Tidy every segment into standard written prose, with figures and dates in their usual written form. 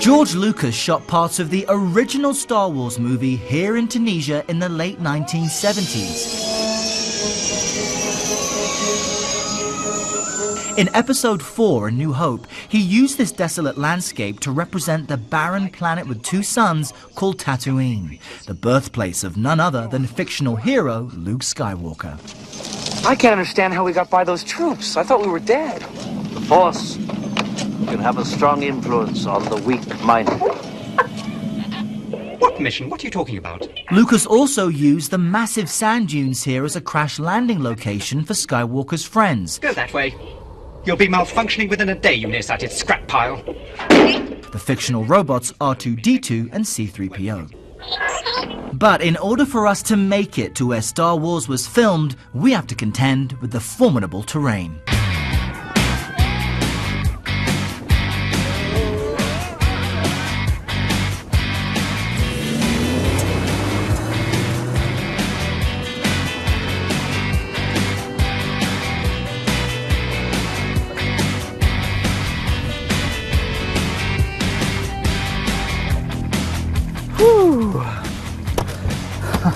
George Lucas shot parts of the original Star Wars movie here in Tunisia in the late 1970s. In Episode 4, A New Hope, he used this desolate landscape to represent the barren planet with two suns called Tatooine, the birthplace of none other than fictional hero Luke Skywalker. I can't understand how we got by those troops. I thought we were dead. The Force can have a strong influence on the weak-minded. What mission? What are you talking about? Lucas also used the massive sand dunes here as a crash landing location for Skywalker's friends. Go that way. You'll be malfunctioning within a day, you nearsighted scrap pile. The fictional robots R2-D2 and C-3PO. But in order for us to make it to where Star Wars was filmed, we have to contend with the formidable terrain.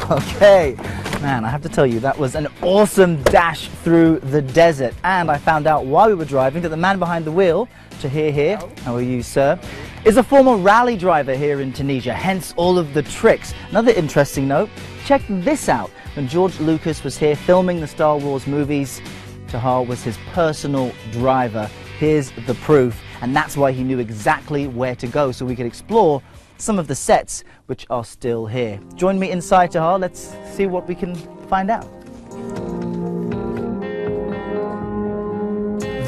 Okay, man, I have to tell you, that was an awesome dash through the desert. And I found out while we were driving that the man behind the wheel, Tahir here, how are you, sir, is a former rally driver here in Tunisia, hence all of the tricks. Another interesting note, check this out. When George Lucas was here filming the Star Wars movies, Tahir was his personal driver. Here's the proof, and that's why he knew exactly where to go so we could explore some of the sets which are still here. Join me inside, Tahir. Let's see what we can find out.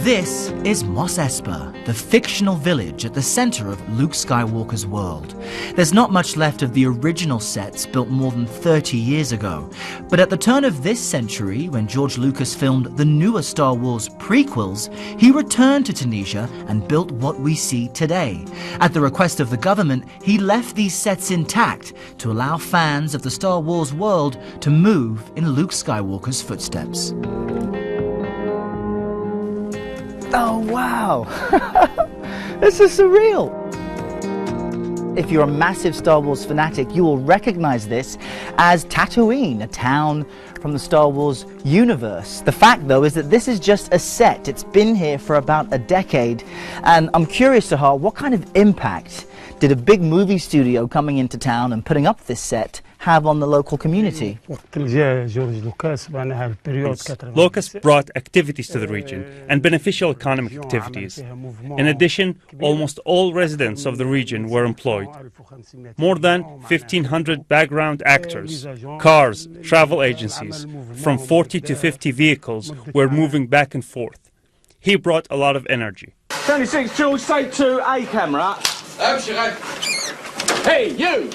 This is Mos Espa, the fictional village at the center of Luke Skywalker's world. There's not much left of the original sets built more than 30 years ago. But at the turn of this century, when George Lucas filmed the newer Star Wars prequels, he returned to Tunisia and built what we see today. At the request of the government, he left these sets intact to allow fans of the Star Wars world to move in Luke Skywalker's footsteps. Oh, wow. This is surreal. If you're a massive Star Wars fanatic, you will recognize this as Tatooine, a town from the Star Wars universe. The fact, though, is that this is just a set. It's been here for about a decade. And I'm curious, Tahir, what kind of impact did a big movie studio coming into town and putting up this set have on the local community? Lucas brought activities to the region and beneficial economic activities. In addition, almost all residents of the region were employed. More than 1,500 background actors, cars, travel agencies, from 40 to 50 vehicles were moving back and forth. He brought a lot of energy. 76 Jules, say to A camera. Hey, you!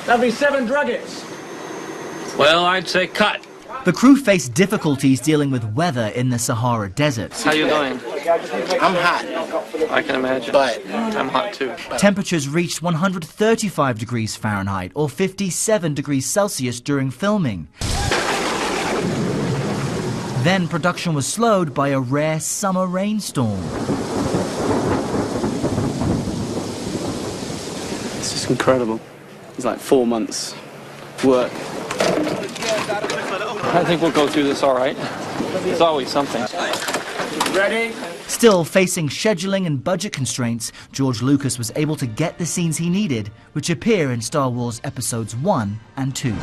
That'll be 7 druggets. Well, I'd say cut. The crew faced difficulties dealing with weather in the Sahara Desert. How you doing? I'm hot. I can imagine. But I'm hot too. Temperatures reached 135 degrees Fahrenheit or 57 degrees Celsius during filming. Then production was slowed by a rare summer rainstorm. It's just incredible. It's like 4 months work. I think we'll go through this all right. There's always something. Ready? Still facing scheduling and budget constraints, George Lucas was able to get the scenes he needed, which appear in Star Wars Episodes 1 and 2.